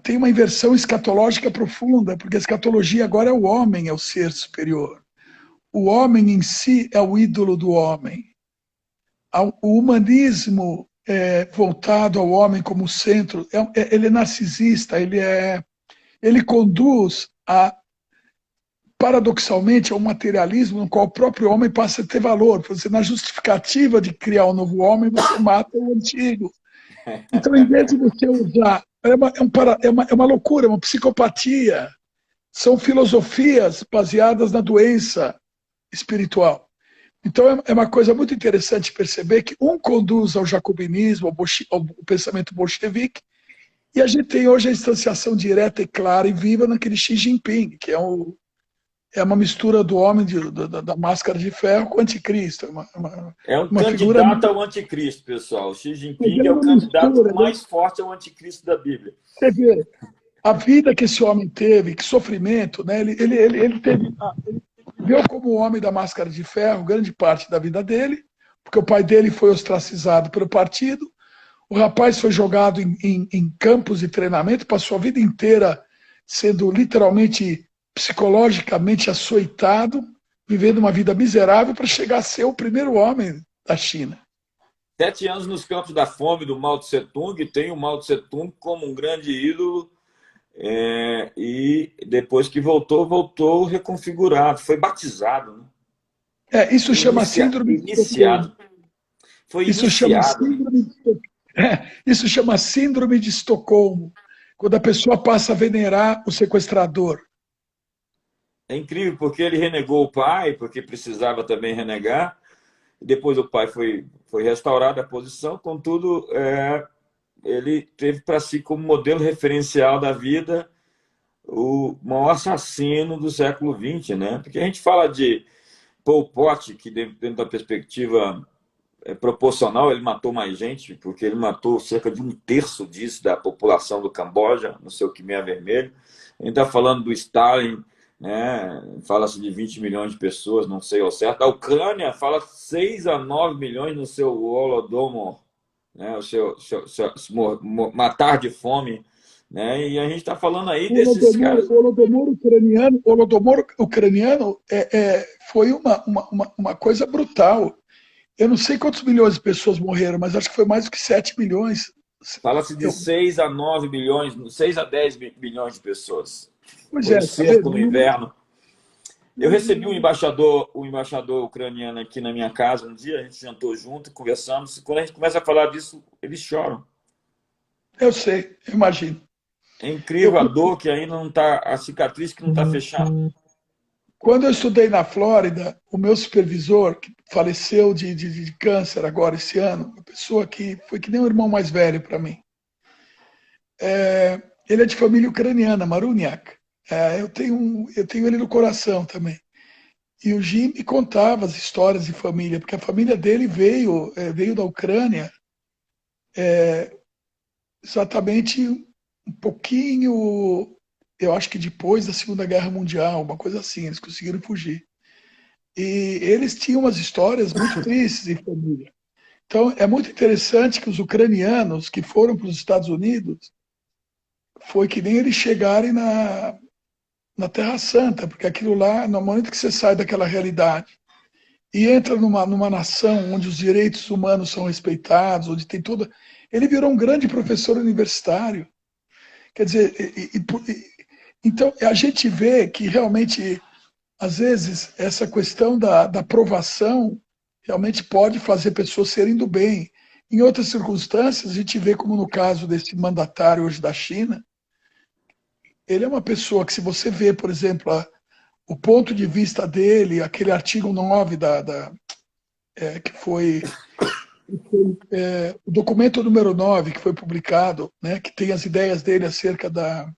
tem uma inversão escatológica profunda, porque a escatologia agora é o homem, é o ser superior. O homem em si é o ídolo do homem. O humanismo voltado ao homem como centro, ele é narcisista, ele conduz paradoxalmente ao materialismo no qual o próprio homem passa a ter valor. Você, na justificativa de criar um novo homem, você mata o antigo. Então, em vez de você usar... É uma loucura, é uma psicopatia. São filosofias baseadas na doença espiritual. Então, é uma coisa muito interessante perceber que um conduz ao jacobinismo, ao pensamento bolchevique, e a gente tem hoje a instanciação direta e clara e viva naquele Xi Jinping, que é uma mistura do homem da máscara de ferro com o anticristo. É um Uma candidato figura... ao anticristo, pessoal. O Xi Mas Jinping ele é o uma candidato mistura, né? mais forte ao anticristo da Bíblia. Você vê, a vida que esse homem teve, que sofrimento, né? Ele viveu como o homem da máscara de ferro grande parte da vida dele, porque o pai dele foi ostracizado pelo partido, o rapaz foi jogado em campos de treinamento, passou a vida inteira sendo literalmente, psicologicamente açoitado, vivendo uma vida miserável para chegar a ser o primeiro homem da China. 7 anos nos campos da fome do Mao Tse Tung, e tem o Mao Tse Tung como um grande ídolo, e depois que voltou reconfigurado, foi batizado, né? Isso chama síndrome de Estocolmo. Iniciado. Foi Isso chama iniciado. síndrome de Estocolmo. Isso chama síndrome de Estocolmo, quando a pessoa passa a venerar o sequestrador. É incrível, porque ele renegou o pai, porque precisava também renegar. Depois o pai foi restaurado a posição, contudo, ele teve para si como modelo referencial da vida o maior assassino do século XX, né? Porque a gente fala de Pol Pot, que dentro da perspectiva proporcional, ele matou mais gente, porque ele matou cerca de 1/3 disso da população do Camboja, no seu Khmer Vermelho. A gente está falando do Stalin, né? Fala-se de 20 milhões de pessoas, não sei ao certo. A Ucrânia fala 6 a 9 milhões no seu Holodomor, né? O seu matar de fome, né? E a gente está falando aí desses caras. O Holodomor ucraniano foi uma coisa brutal. Eu não sei quantos milhões de pessoas morreram, mas acho que foi mais do que 7 milhões. Fala-se de 6 a 9 milhões, 6 a 10 milhões de pessoas. Pois Foi é, um cerco no inverno. Eu recebi um embaixador ucraniano aqui na minha casa um dia, a gente jantou junto, conversamos. Quando a gente começa a falar disso, eles choram. Eu sei, eu imagino. É incrível a dor que ainda não está, a cicatriz que não está fechada. Quando eu estudei na Flórida, o meu supervisor, que faleceu de câncer agora esse ano, uma pessoa que foi que nem um irmão mais velho para mim. Ele é de família ucraniana, Maruniak. Eu tenho ele no coração também. E o Jim me contava as histórias de família, porque a família dele veio da Ucrânia exatamente um pouquinho, eu acho que depois da Segunda Guerra Mundial, uma coisa assim, eles conseguiram fugir. E eles tinham umas histórias muito tristes em família. Então, é muito interessante que os ucranianos que foram para os Estados Unidos, foi que nem eles chegarem na Terra Santa, porque aquilo lá, no momento que você sai daquela realidade e entra numa nação onde os direitos humanos são respeitados, onde tem toda... Ele virou um grande professor universitário. Quer dizer, então a gente vê que realmente, às vezes, essa questão da aprovação realmente pode fazer pessoas serem do bem. Em outras circunstâncias, a gente vê como no caso desse mandatário hoje da China, ele é uma pessoa que, se você vê, por exemplo, o ponto de vista dele, aquele artigo 9 que foi o documento número 9 que foi publicado, né, que tem as ideias dele acerca da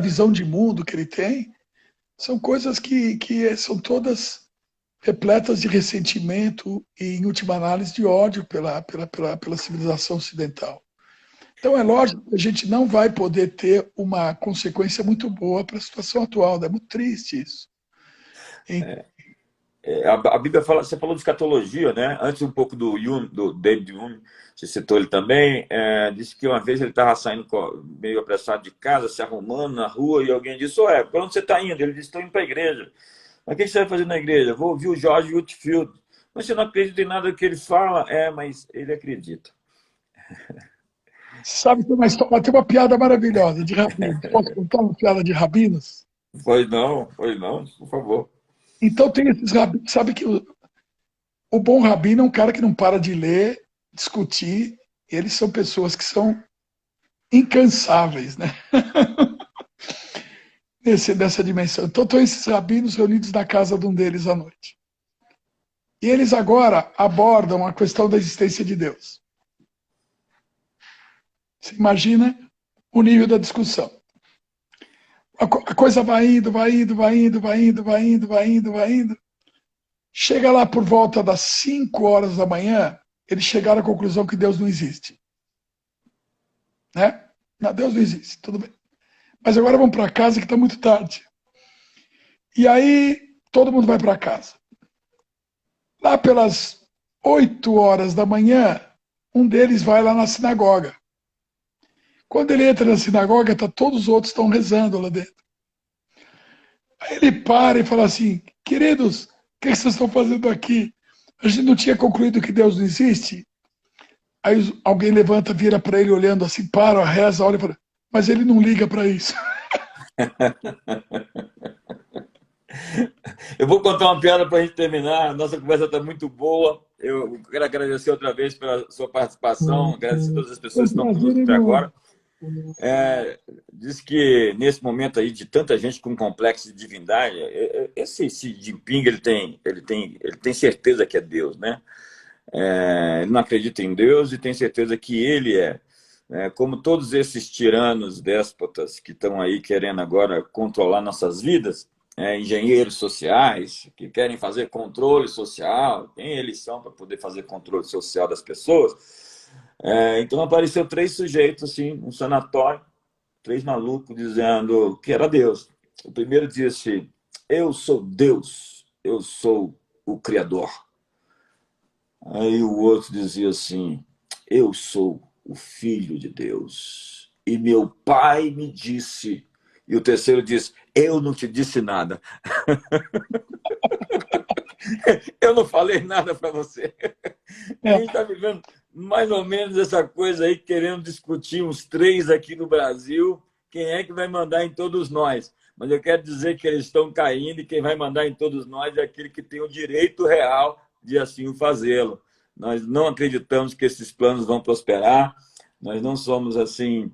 visão de mundo que ele tem, são coisas que são todas repletas de ressentimento e, em última análise, de ódio pela civilização ocidental. Então, é lógico que a gente não vai poder ter uma consequência muito boa para a situação atual. É muito triste isso. A Bíblia fala, você falou de escatologia, né? Antes um pouco do David Hume, você citou ele também, disse que uma vez ele estava saindo meio apressado de casa, se arrumando na rua, e alguém disse, para onde você está indo? Ele disse, estou indo para a igreja. Mas o que você vai fazer na igreja? Vou ouvir o George Whitefield. Você não acredita em nada que ele fala? Mas ele acredita. Sabe, tem uma piada maravilhosa de rabinos. Posso contar uma piada de rabinos? Pois não, por favor. Então tem esses rabinos, sabe que o bom rabino é um cara que não para de ler, discutir, eles são pessoas que são incansáveis, né? Nessa dimensão. Então estão esses rabinos reunidos na casa de um deles à noite. E eles agora abordam a questão da existência de Deus. Você imagina o nível da discussão. A coisa vai indo, vai indo, vai indo, vai indo, vai indo, vai indo, vai indo. Chega lá por volta das 5 horas da manhã, eles chegaram à conclusão que Deus não existe. Né? Não, Deus não existe, tudo bem. Mas agora vamos para casa que está muito tarde. E aí todo mundo vai para casa. Lá pelas 8 horas da manhã, um deles vai lá na sinagoga. Quando ele entra na sinagoga, todos os outros estão rezando lá dentro. Aí ele para e fala assim, queridos, o que vocês estão fazendo aqui? A gente não tinha concluído que Deus não existe? Aí alguém levanta, vira para ele olhando assim, para, reza, olha e fala, mas ele não liga para isso. Eu vou contar uma piada para a gente terminar. Nossa conversa está muito boa. Eu quero agradecer outra vez pela sua participação, agradecer a todas as pessoas que estão conosco até agora. Diz que nesse momento aí de tanta gente com complexo de divindade, esse Xi Jinping ele tem certeza que é Deus, né? Ele não acredita em Deus e tem certeza que ele é. Como todos esses tiranos, déspotas que estão aí querendo agora controlar nossas vidas, engenheiros sociais que querem fazer controle social, quem eles são para poder fazer controle social das pessoas? Então apareceu 3 sujeitos assim, um sanatório, 3 malucos dizendo que era Deus. O primeiro disse: eu sou Deus, eu sou o Criador. Aí o outro dizia assim: eu sou o Filho de Deus e meu pai me disse. E o terceiro disse: eu não te disse nada. Eu não falei nada para você. A gente está vivendo mais ou menos essa coisa aí, querendo discutir uns 3 aqui no Brasil, quem é que vai mandar em todos nós. Mas eu quero dizer que eles estão caindo e quem vai mandar em todos nós é aquele que tem o direito real de assim o fazê-lo. Nós não acreditamos que esses planos vão prosperar, nós não somos assim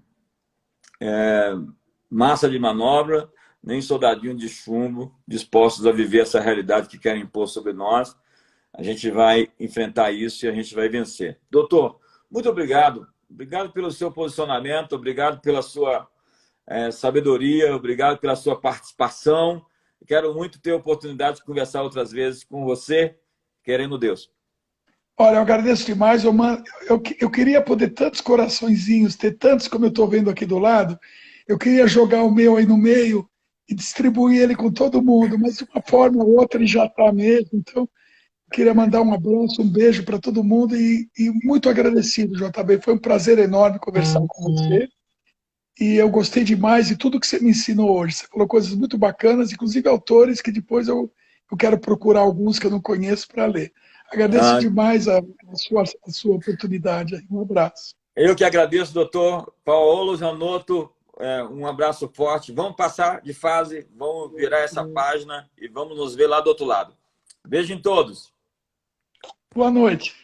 massa de manobra, nem soldadinho de chumbo, dispostos a viver essa realidade que querem impor sobre nós. A gente vai enfrentar isso e a gente vai vencer. Doutor, muito obrigado. Obrigado pelo seu posicionamento, obrigado pela sua sabedoria, obrigado pela sua participação. Quero muito ter a oportunidade de conversar outras vezes com você, querendo Deus. Olha, eu agradeço demais. Eu queria poder tantos coraçõezinhos, ter tantos como eu estou vendo aqui do lado. Eu queria jogar o meu aí no meio e distribuir ele com todo mundo, mas de uma forma ou outra ele já está mesmo. Então, queria mandar um abraço, um beijo para todo mundo e muito agradecido, JB. Foi um prazer enorme conversar com você. E eu gostei demais de tudo que você me ensinou hoje. Você falou coisas muito bacanas, inclusive autores que depois eu quero procurar alguns que eu não conheço para ler. Agradeço demais a sua oportunidade. Um abraço. Eu que agradeço, doutor Paulo Zanotto. Um abraço forte. Vamos passar de fase, vamos virar essa página e vamos nos ver lá do outro lado. Beijo em todos. Boa noite.